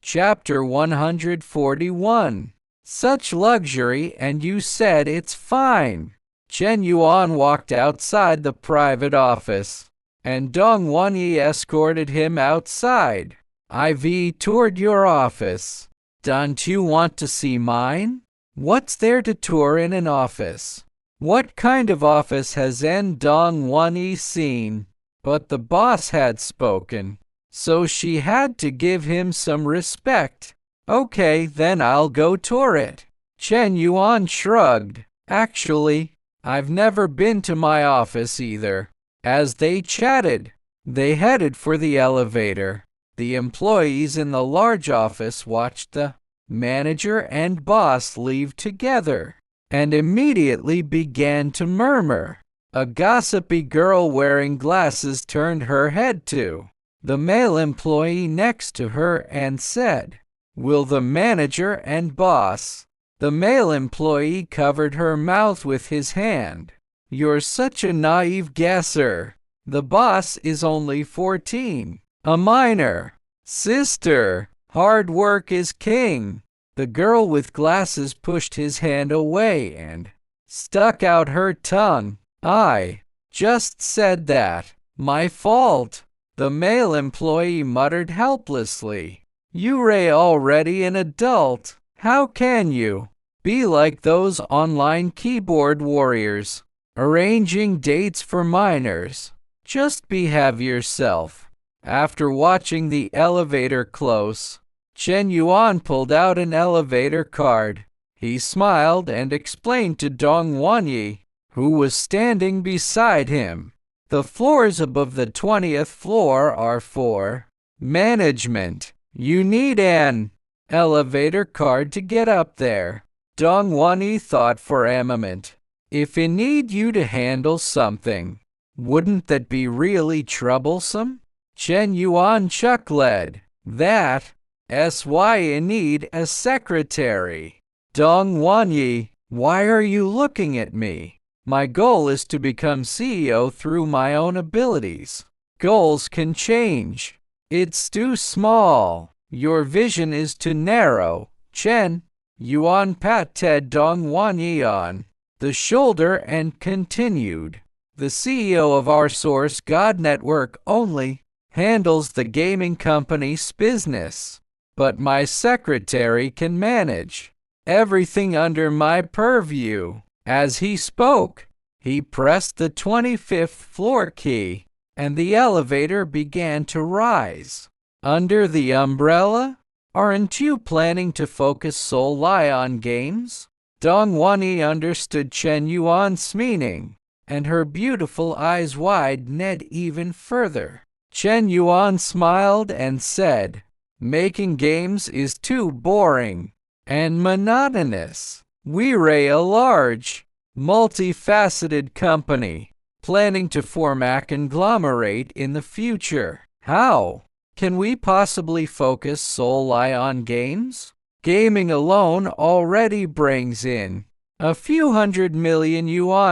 Chapter 141. Such luxury, and you said it's fine. Chen Yuan walked outside the private office, and Dong Wanyi escorted him outside. IV toured your office. Don't you want to see mine? What's there to tour in an office? What kind of office has Dong Wanyi seen? But the boss had spoken, so she had to give him some respect. Okay, then I'll go tour it. Chen Yuan shrugged. Actually, I've never been to my office either. As they chatted, they headed for the elevator. The employees in the large office watched the manager and boss leave together, and immediately began to murmur. A gossipy girl wearing glasses turned her head to the male employee next to her and said, "Will the manager and boss?" The male employee covered her mouth with his hand. "You're such a naive guesser. The boss is only 14. A minor. Sister, hard work is king." The girl with glasses pushed his hand away and stuck out her tongue. "I just said that. My fault." The male employee muttered helplessly. "You're already an adult. How can you be like those online keyboard warriors, arranging dates for minors? Just behave yourself." After watching the elevator close, Chen Yuan pulled out an elevator card. He smiled and explained to Dong Wanyi, who was standing beside him. "The floors above the 20th floor are for management. You need an elevator card to get up there." Dong Wanyi thought for a moment. "If I need you to handle something, wouldn't that be really troublesome?" Chen Yuan chuckled. That's why I need a secretary." "Dong Wanyi, why are you looking at me? My goal is to become CEO through my own abilities. Goals can change. It's too small. Your vision is too narrow." Chen Yuan patted Dong Wanyi on the shoulder and continued, "The CEO of our Source God Network only handles the gaming company's business, but my secretary can manage everything under my purview." As he spoke, he pressed the 25th floor key, and the elevator began to rise. "Under the umbrella? Aren't you planning to focus solely on games?" Dong Wanyi understood Chen Yuan's meaning, and her beautiful eyes widened even further. Chen Yuan smiled and said, "Making games is too boring and monotonous. We're a large, multifaceted company, planning to form a conglomerate in the future. How can we possibly focus solely on games? Gaming alone already brings in a few $100 million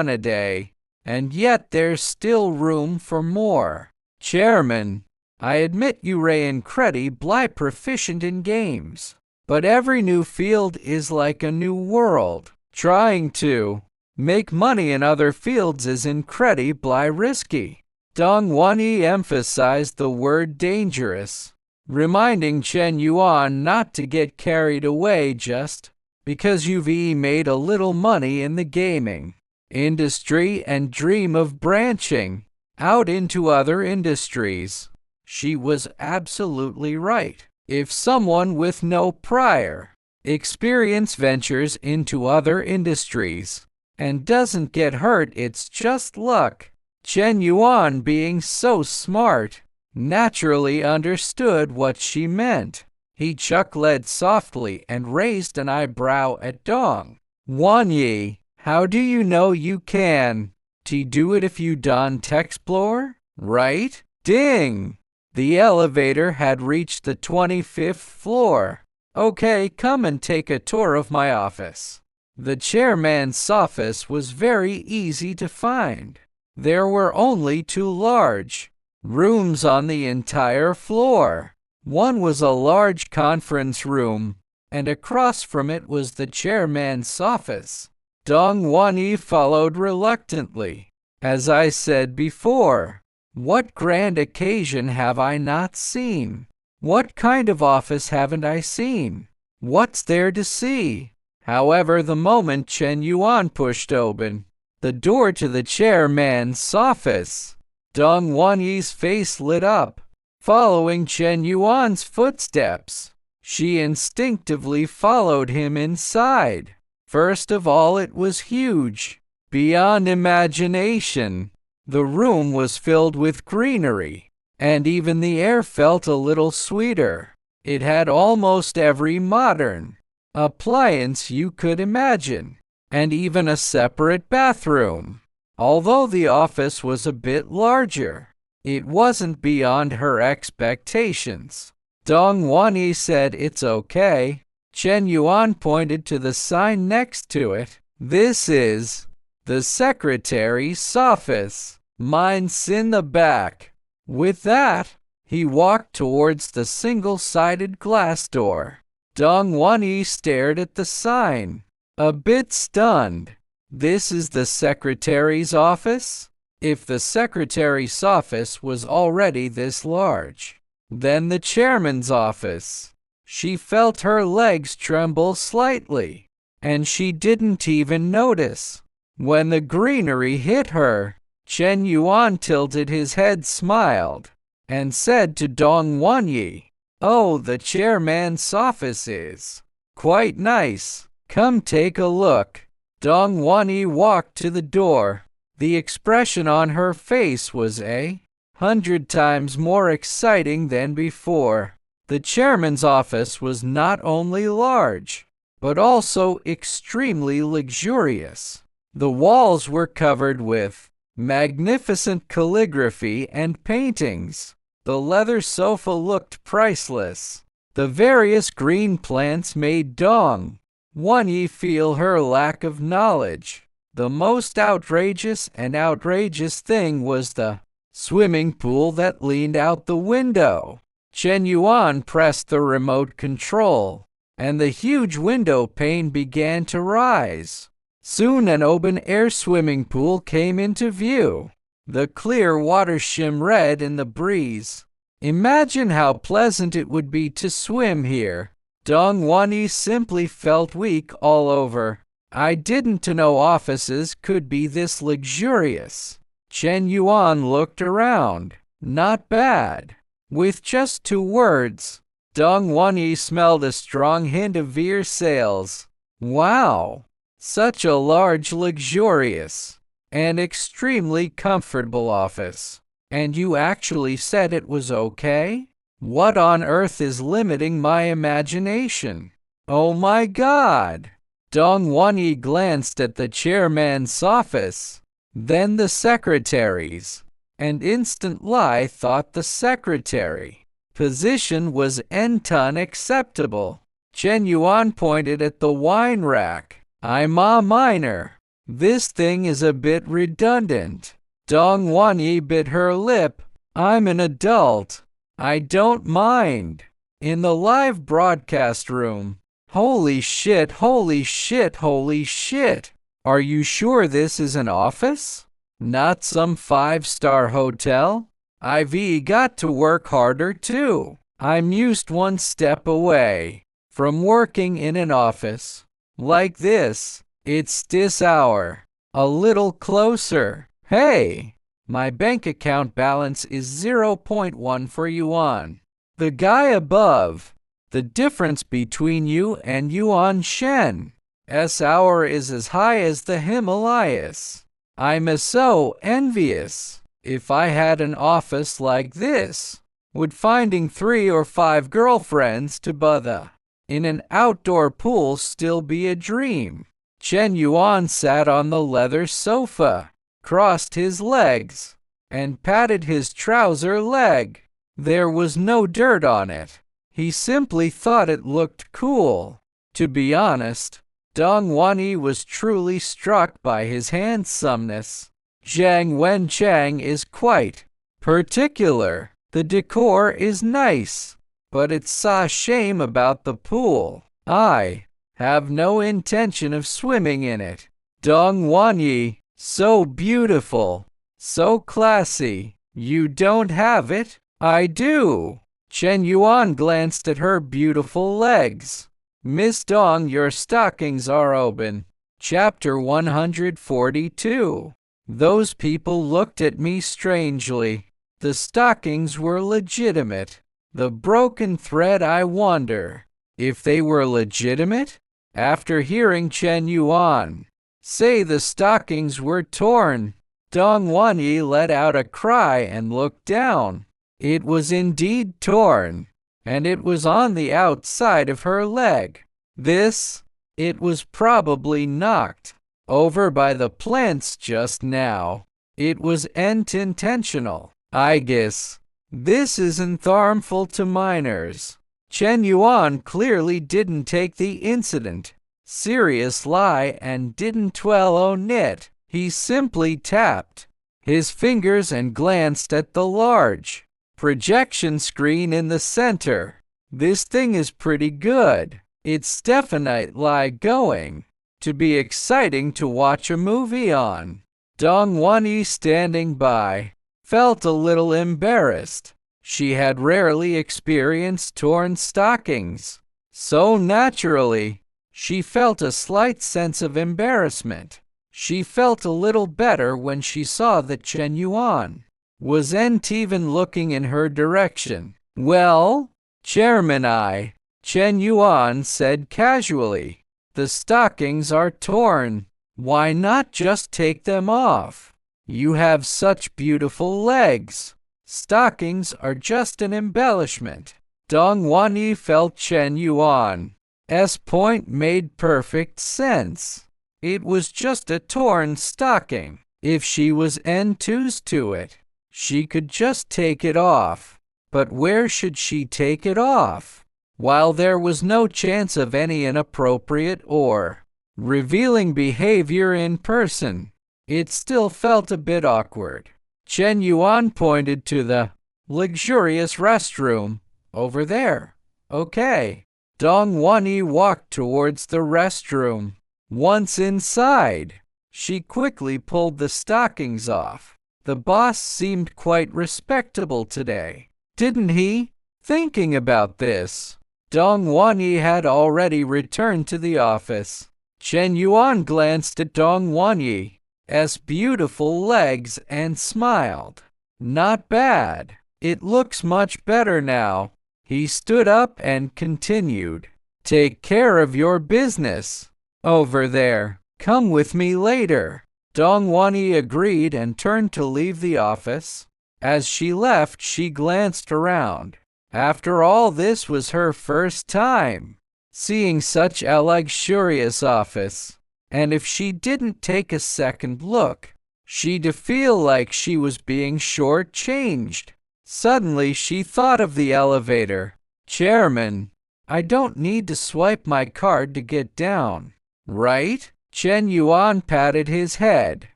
a day, and yet there's still room for more. Chairman, I admit you're incredibly proficient in games, but every new field is like a new world. Trying to make money in other fields is incredibly risky." Dong Wanyi emphasized the word dangerous, reminding Chen Yuan not to get carried away just because you've made a little money in the gaming industry and dream of branching out into other industries. She was absolutely right. If someone with no prior experience ventures into other industries and doesn't get hurt, it's just luck. Chen Yuan, being so smart, naturally understood what she meant. He chuckled softly and raised an eyebrow at Dong Wanyi. "How do you know you can do it if you don't explore, right?" Ding! The elevator had reached the 25th floor. "Okay, come and take a tour of my office." The chairman's office was very easy to find. There were only 2 large rooms on the entire floor. One was a large conference room, and across from it was the chairman's office. Dong Won-yi followed reluctantly. As I said before, what grand occasion have I not seen? What kind of office haven't I seen? What's there to see? However, the moment Chen Yuan pushed open the door to the chairman's office, Dong Won-yi's face lit up. Following Chen Yuan's footsteps, she instinctively followed him inside. First of all, it was huge, beyond imagination. The room was filled with greenery, and even the air felt a little sweeter. It had almost every modern appliance you could imagine, and even a separate bathroom. Although the office was a bit larger, it wasn't beyond her expectations. Dong Won-yi said, "It's okay." Chen Yuan pointed to the sign next to it. "This is the secretary's office. Mine's in the back." With that, he walked towards the single-sided glass door. Dong Won-yi stared at the sign, a bit stunned. This is the secretary's office? If the secretary's office was already this large, then the chairman's office. She felt her legs tremble slightly, and she didn't even notice. When the greenery hit her, Chen Yuan tilted his head, smiled, and said to Dong Won-yi, "Oh, the chairman's office is quite nice. Come take a look." Dong Won-yi walked to the door. The expression on her face was 100 times more exciting than before. The chairman's office was not only large, but also extremely luxurious. The walls were covered with magnificent calligraphy and paintings. The leather sofa looked priceless. The various green plants made Dong Won-yi feel her lack of knowledge. The most outrageous thing was the swimming pool that leaned out the window. Chen Yuan pressed the remote control, and the huge window pane began to rise. Soon an open-air swimming pool came into view. The clear water shimmered in the breeze. Imagine how pleasant it would be to swim here. Dong Won-yi simply felt weak all over. I didn't know offices could be this luxurious. Chen Yuan looked around. Not bad. With just 2 words, Dong Won-yi smelled a strong hint of beer sales. Wow! Such a large, luxurious, and extremely comfortable office. And you actually said it was okay? What on earth is limiting my imagination? Oh my God! Dong Won-yi glanced at the chairman's office, then the secretary's, and instantly thought the secretary position was unacceptable. Chen Yuan pointed at the wine rack. "I'm a minor. This thing is a bit redundant." Dong Won-yi bit her lip. "I'm an adult. I don't mind." In the live broadcast room, "Holy shit, holy shit, holy shit. Are you sure this is an office? Not some 5-star hotel? I've got to work harder too. I'm used one step away from working in an office like this. It's this hour. A little closer. Hey, my bank account balance is 0.14 yuan. The guy above, the difference between you and Yuan Shen's hour is as high as the Himalayas. I'm so envious. If I had an office like this, would finding 3 or 5 girlfriends to bother in an outdoor pool still be a dream?" Chen Yuan sat on the leather sofa, crossed his legs, and patted his trouser leg. There was no dirt on it. He simply thought it looked cool. To be honest, Dong Won-yi was truly struck by his handsomeness. Zhang Wenchang is quite particular. The decor is nice. but it's a shame about the pool. I have no intention of swimming in it. Dong Wanyi, so beautiful, so classy. You don't have it? I do. Chen Yuan glanced at her beautiful legs. Miss Dong, your stockings are open. Chapter 142. Those people looked at me strangely. The stockings were legitimate. The broken thread, I wonder if they were legitimate? After hearing Chen Yuan say the stockings were torn, Dong Wanyi let out a cry and looked down. It was indeed torn, and it was on the outside of her leg. It was probably knocked over by the plants just now. It was intentional. I guess this isn't harmful to minors. Chen Yuan clearly didn't take the incident seriously and didn't dwell on it. He simply tapped his fingers and glanced at the large projection screen in the center. This thing is pretty good. It's definitely going to be exciting to watch a movie on. Dong Wanyi, standing by, felt a little embarrassed. She had rarely experienced torn stockings, so naturally, she felt a slight sense of embarrassment. She felt a little better when she saw that Chen Yuan wasn't even looking in her direction. Well, Chairman, Chen Yuan said casually, the stockings are torn. Why not just take them off? You have such beautiful legs. Stockings are just an embellishment. Dong Wanyi felt Chen Yuan's point made perfect sense. It was just a torn stocking. If she was enthused to it, she could just take it off. But where should she take it off? While there was no chance of any inappropriate or revealing behavior in person, it still felt a bit awkward. Chen Yuan pointed to the luxurious restroom over there. Okay. Dong Wanyi walked towards the restroom. Once inside, she quickly pulled the stockings off. The boss seemed quite respectable today, didn't he? Thinking about this, Dong Wanyi had already returned to the office. Chen Yuan glanced at Dong Wanyi's beautiful legs and smiled. Not bad. It looks much better now. He stood up and continued. Take care of your business over there. Come with me later. Dong Wanyi agreed and turned to leave the office. As she left, she glanced around. After all, this was her first time seeing such a luxurious office, and if she didn't take a second look, she'd feel like she was being shortchanged. Suddenly she thought of the elevator. Chairman, I don't need to swipe my card to get down, right? Chen Yuan patted his head,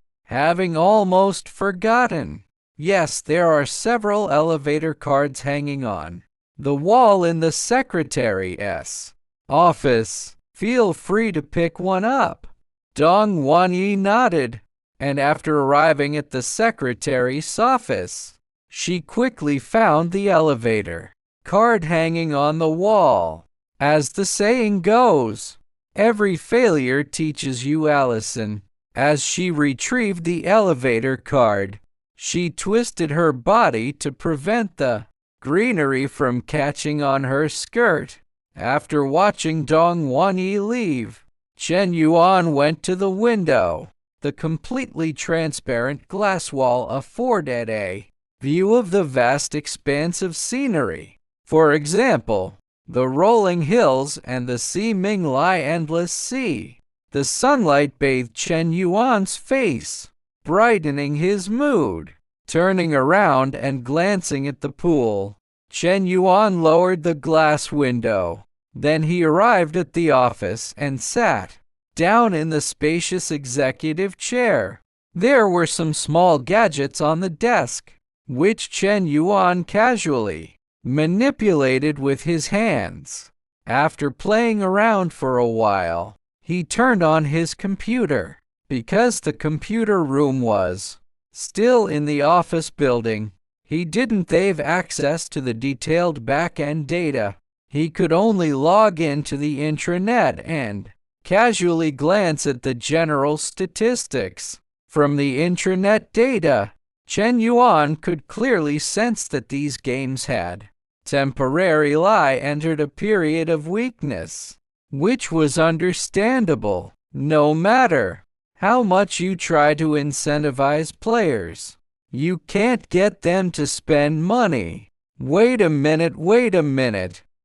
having almost forgotten. Yes, there are several elevator cards hanging on the wall in the secretary's office. Feel free to pick one up. Dong Wanyi nodded, and after arriving at the secretary's office, she quickly found the elevator card hanging on the wall. As the saying goes, every failure teaches you a lesson. As she retrieved the elevator card, she twisted her body to prevent the greenery from catching on her skirt. After watching Dong Wanyi leave, Chen Yuan went to the window. The completely transparent glass wall afforded a view of the vast expanse of scenery. For example, the rolling hills and the seemingly endless sea. The sunlight bathed Chen Yuan's face, brightening his mood. Turning around and glancing at the pool, Chen Yuan lowered the glass window. Then he arrived at the office and sat down in the spacious executive chair. There were some small gadgets on the desk, which Chen Yuan casually manipulated with his hands. After playing around for a while, he turned on his computer. Because the computer room was still in the office building, he didn't have access to the detailed back-end data. He could only log into the intranet and casually glance at the general statistics. From the intranet data, Chen Yuan could clearly sense that these games had temporarily entered a period of weakness, which was understandable. No matter how much you try to incentivize players, you can't get them to spend money. Wait a minute.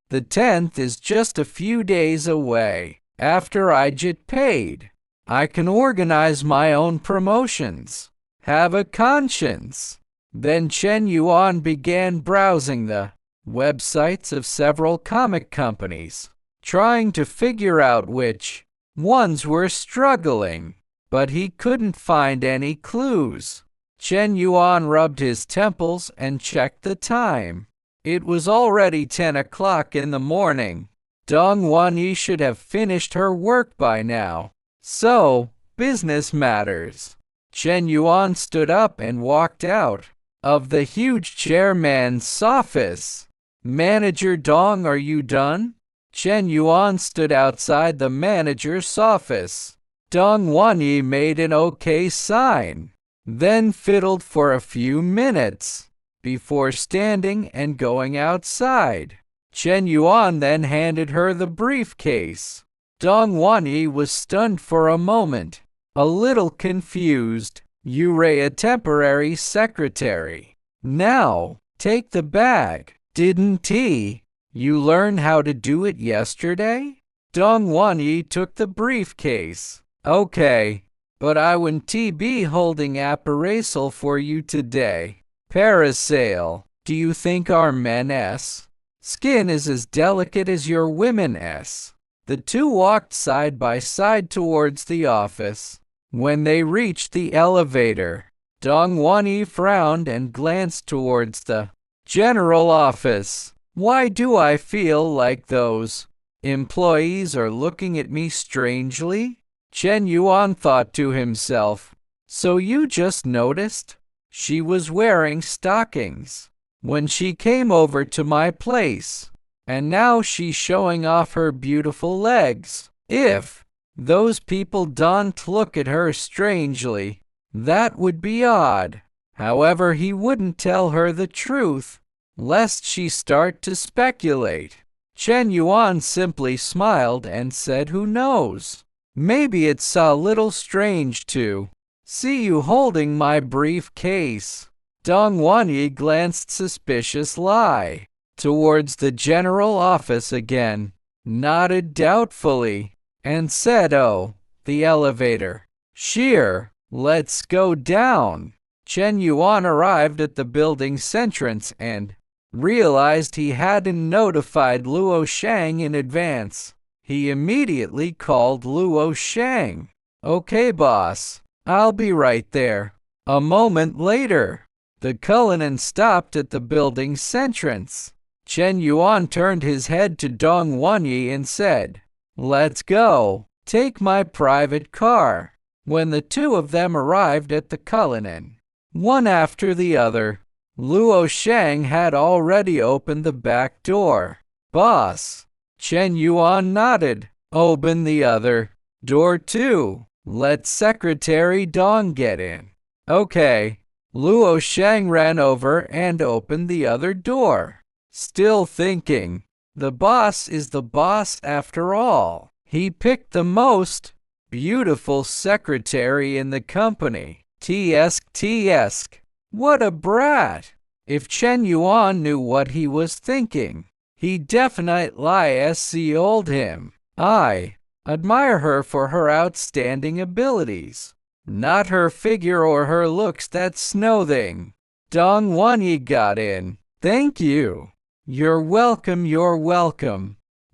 The 10th is just a few days away. After I get paid, I can organize my own promotions. Have a conscience. Then Chen Yuan began browsing the websites of several comic companies, trying to figure out which ones were struggling, but he couldn't find any clues. Chen Yuan rubbed his temples and checked the time. It was already 10 o'clock in the morning. Dong Wanyi should have finished her work by now. So, business matters. Chen Yuan stood up and walked out of the huge chairman's office. Manager Dong, are you done? Chen Yuan stood outside the manager's office. Dong Wanyi made an okay sign, then fiddled for a few minutes before standing and going outside. Chen Yuan then handed her the briefcase. Dong Wanyi was stunned for a moment, a little confused. You're a temporary secretary. Now, take the bag. Didn't you learn how to do it yesterday? Dong Wanyi took the briefcase. Okay, but I won't be holding appraisal for you today. Parasail, do you think our men's skin is as delicate as your women's? The two walked side by side towards the office. When they reached the elevator, Dong Wanyi frowned and glanced towards the general office. Why do I feel like those employees are looking at me strangely? Chen Yuan thought to himself. So you just noticed? She was wearing stockings when she came over to my place, and now she's showing off her beautiful legs. If those people don't look at her strangely, that would be odd. However, he wouldn't tell her the truth, lest she start to speculate. Chen Yuan simply smiled and said, who knows? Maybe it's a little strange to see you holding my briefcase. Dong Wanyi glanced suspiciously towards the general office again, nodded doubtfully, and said, oh, the elevator. Sure, let's go down. Chen Yuan arrived at the building's entrance and realized he hadn't notified Luo Shang in advance. He immediately called Luo Shang. Okay, boss, I'll be right there. A moment later, the Cullinan stopped at the building's entrance. Chen Yuan turned his head to Dong Wanyi and said, let's go. Take my private car. When the two of them arrived at the Cullinan, one after the other, Luo Shang had already opened the back door. Boss. Chen Yuan nodded. Open the other door too. Let Secretary Dong get in. Okay. Luo Shang ran over and opened the other door. Still thinking, the boss is the boss after all. He picked the most beautiful secretary in the company. Tsk. What a brat. If Chen Yuan knew what he was thinking, he definitely scolded him. I admire her for her outstanding abilities, not her figure or her looks. That's nothing. Dong Wanyi got in. Thank you. You're welcome.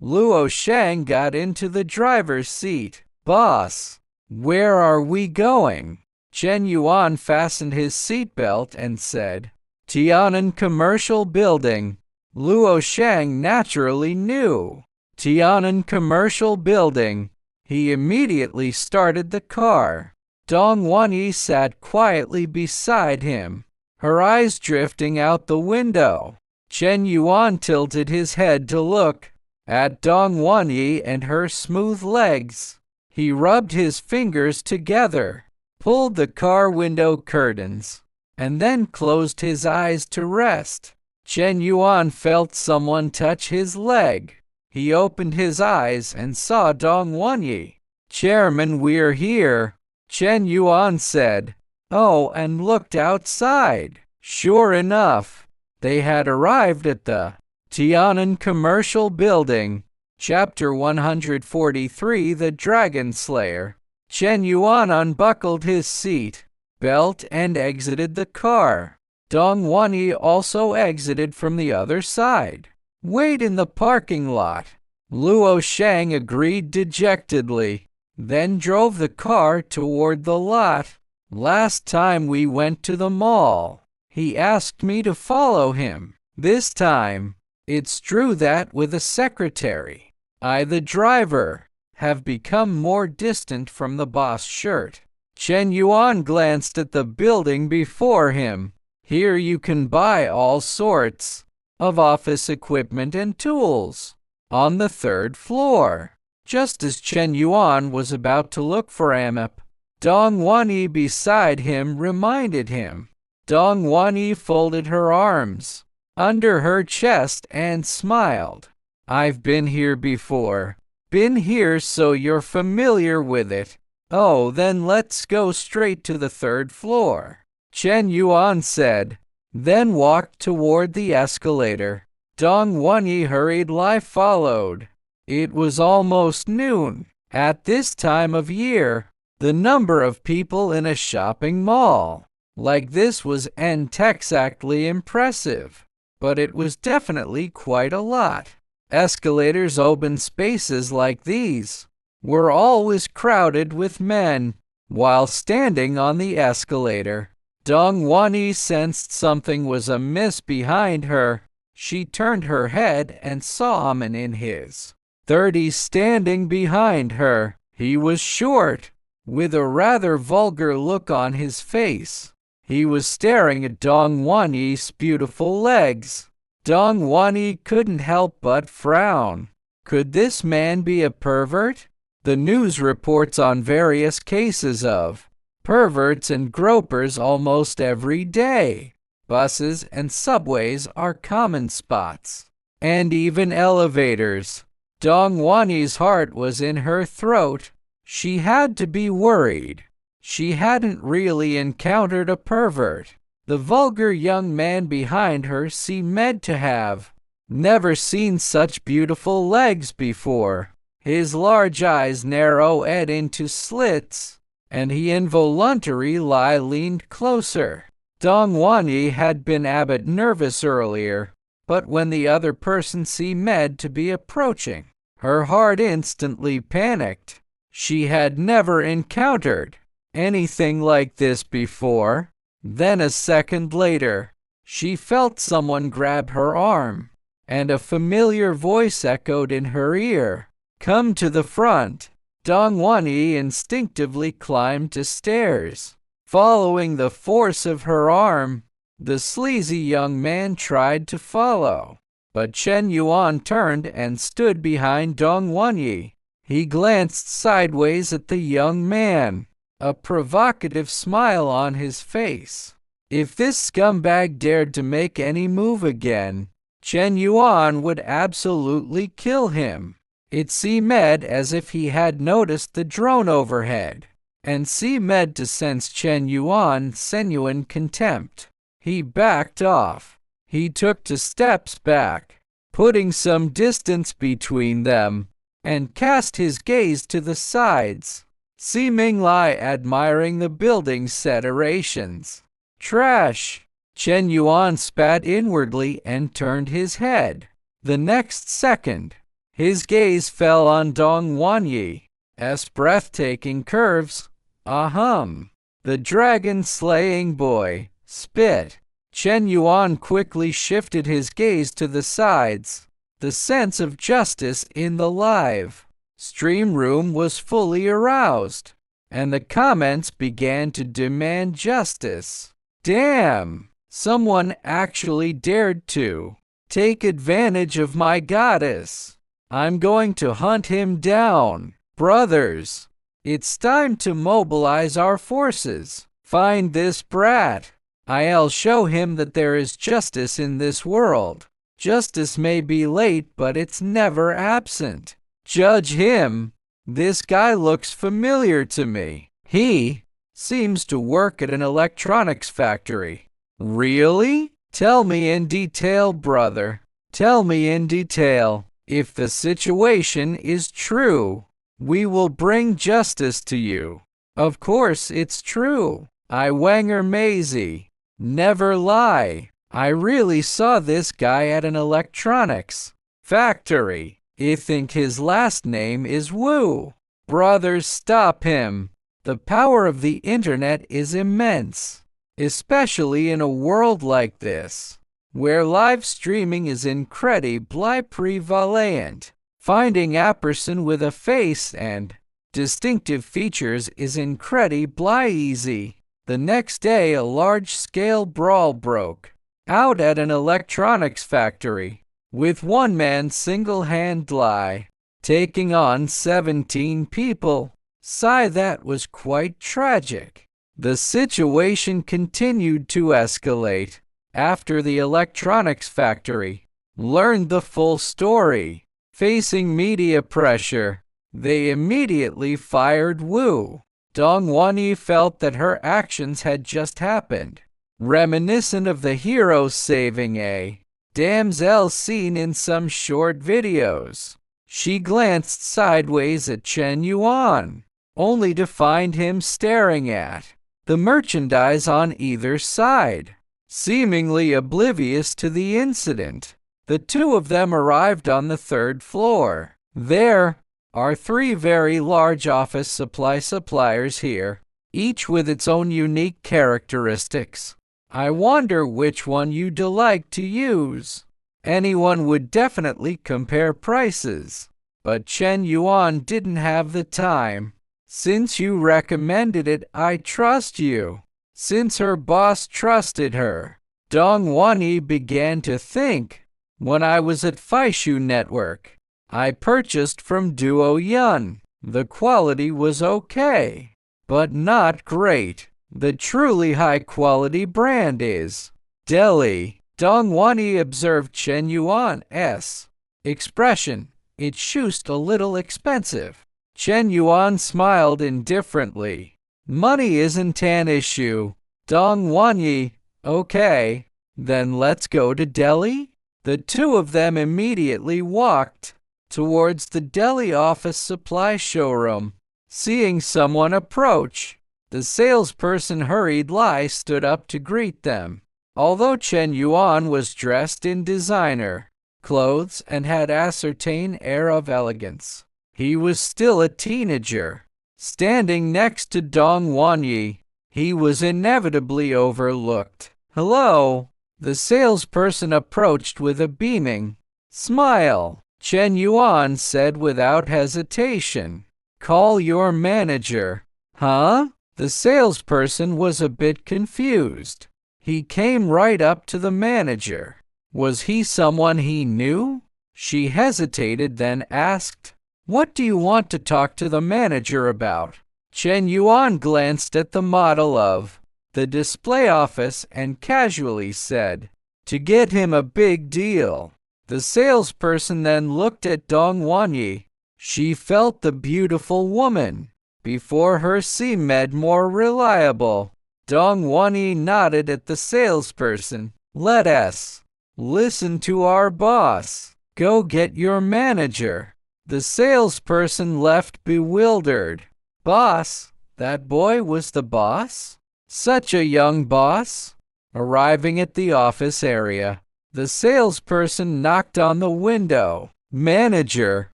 Luo Shang got into the driver's seat. Boss, where are we going? Chen Yuan fastened his seatbelt and said, Tian'an Commercial Building. Luo Shang naturally knew. Tian'an Commercial Building. He immediately started the car. Dong Wanyi sat quietly beside him, her eyes drifting out the window. Chen Yuan tilted his head to look at Dong Wanyi and her smooth legs. He rubbed his fingers together, pulled the car window curtains, and then closed his eyes to rest. Chen Yuan felt someone touch his leg. He opened his eyes and saw Dong Wanyi. "Chairman, we're here," Chen Yuan said. "Oh," and looked outside. Sure enough, they had arrived at the Tian'an Commercial Building. Chapter 143, The Dragon Slayer. Chen Yuan unbuckled his seat belt and exited the car. Dong Wanyi also exited from the other side. "Wait in the parking lot," Luo Shang agreed dejectedly, then drove the car toward the lot. "Last time we went to the mall, he asked me to follow him. This time, it's true that with a secretary, I, the driver, have become more distant from the boss shirt." Chen Yuan glanced at the building before him. "Here you can buy all sorts of office equipment and tools. On the 3rd floor." Just as Chen Yuan was about to look for Amip, Dong Wanyi beside him reminded him. Dong Wanyi folded her arms under her chest and smiled. "I've been here before. Been here, so you're familiar with it. Oh, then let's go straight to the 3rd floor," Chen Yuan said, then walked toward the escalator. Dong Wanyi hurriedly followed. It was almost noon. At this time of year, the number of people in a shopping mall like this wasn't exactly impressive, but it was definitely quite a lot. Escalators, open spaces like these, were always crowded with men. While standing on the escalator, Dong Wanyi sensed something was amiss behind her. She turned her head and saw a man in his 30s standing behind her. He was short, with a rather vulgar look on his face. He was staring at Dong Wanyi's beautiful legs. Dong Wanyi couldn't help but frown. Could this man be a pervert? The news reports on various cases of perverts and gropers almost every day. Buses and subways are common spots, and even elevators. Dong Wanyi's heart was in her throat. She had to be worried. She hadn't really encountered a pervert. The vulgar young man behind her seemed to have never seen such beautiful legs before. His large eyes narrowed into slits, and he involuntarily leaned closer. Dong Wanyi had been a bit nervous earlier, but when the other person seemed to be approaching, her heart instantly panicked. She had never encountered anything like this before. Then a second later, she felt someone grab her arm, and a familiar voice echoed in her ear. "Come to the front." Dong Wanyi instinctively climbed the stairs. Following the force of her arm, the sleazy young man tried to follow, but Chen Yuan turned and stood behind Dong Wanyi. He glanced sideways at the young man, a provocative smile on his face. If this scumbag dared to make any move again, Chen Yuan would absolutely kill him. It seemed as if he had noticed the drone overhead, and seemed to sense Chen Yuan's genuine contempt. He backed off. He took 2 steps back, putting some distance between them, and cast his gaze to the sides, seemingly admiring the building's decorations. "Trash!" Chen Yuan spat inwardly and turned his head. The next second, his gaze fell on Dong Wanyi's breathtaking curves. The dragon-slaying boy spit. Chen Yuan quickly shifted his gaze to the sides. The sense of justice in the live stream room was fully aroused, and the comments began to demand justice. Damn! Someone actually dared to take advantage of my goddess. I'm going to hunt him down. Brothers, it's time to mobilize our forces. Find this brat. I'll show him that there is justice in this world. Justice may be late, but it's never absent. Judge him. This guy looks familiar to me. He seems to work at an electronics factory. Really? Tell me in detail, brother. Tell me in detail. If the situation is true, we will bring justice to you. Of course it's true. I Wanger Maisie. Never lie. I really saw this guy at an electronics factory. I think his last name is Wu. Brothers, stop him. The power of the internet is immense, especially in a world like this, where live streaming is incredibly prevalent. Finding a person with a face and distinctive features is incredibly easy. The next day, a large-scale brawl broke out at an electronics factory, with one man single-handedly taking on 17 people. That was quite tragic. The situation continued to escalate after the electronics factory learned the full story. Facing media pressure, they immediately fired Wu. Dong Wanyi felt that her actions had just happened, reminiscent of the hero saving a damsel seen in some short videos. She glanced sideways at Chen Yuan, only to find him staring at the merchandise on either side, seemingly oblivious to the incident. The two of them arrived on the third floor. There are 3 very large office supply suppliers here, each with its own unique characteristics. I wonder which one you'd like to use. Anyone would definitely compare prices, but Chen Yuan didn't have the time. Since you recommended it, I trust you. Since her boss trusted her, Dong Wanyi began to think. When I was at Faishu Network, I purchased from Duo Yun. The quality was okay, but not great. The truly high-quality brand is Delhi. Dong Wanyi observed Chen Yuan's expression. It's just a little expensive. Chen Yuan smiled indifferently. Money isn't an issue. Dong Wanyi, okay, then let's go to Delhi? The two of them immediately walked towards the Delhi office supply showroom. Seeing someone approach, the salesperson hurriedly stood up to greet them. Although Chen Yuan was dressed in designer clothes and had a certain air of elegance, he was still a teenager. Standing next to Dong Wanyi, he was inevitably overlooked. Hello. The salesperson approached with a beaming smile. Chen Yuan said without hesitation, "Call your manager." Huh? The salesperson was a bit confused. He came right up to the manager. Was he someone he knew? She hesitated, then asked, "What do you want to talk to the manager about?" Chen Yuan glanced at the model of the display office and casually said, "To get him a big deal." The salesperson then looked at Dong Wanyi. She felt the beautiful woman before her seemed more reliable. Dong Wanyi nodded at the salesperson. "Let us listen to our boss. Go get your manager." The salesperson left bewildered. Boss? That boy was the boss? Such a young boss? Arriving at the office area, the salesperson knocked on the window. "Manager,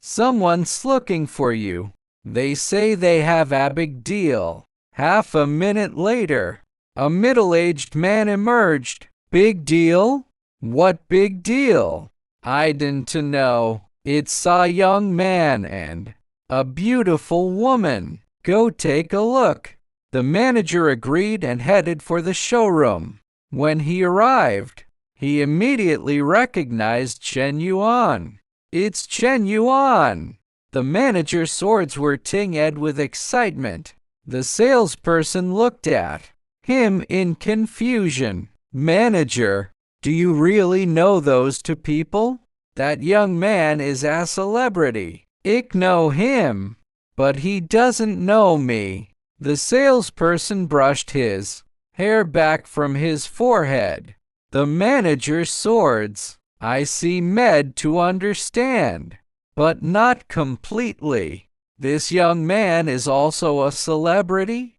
someone's looking for you. They say they have a big deal." Half a minute later, a middle-aged man emerged, Big deal? What big deal? I didn't know. It's a young man and a beautiful woman. Go take a look. The manager agreed and headed for the showroom. When he arrived, he immediately recognized Chen Yuan. It's Chen Yuan! The manager's swords were tinged with excitement. The salesperson looked at him in confusion. Manager, do you really know those two people? That young man is a celebrity. I know him, but he doesn't know me. The salesperson brushed his hair back from his forehead. The manager's swords. I see med to understand, but not completely. This young man is also a celebrity?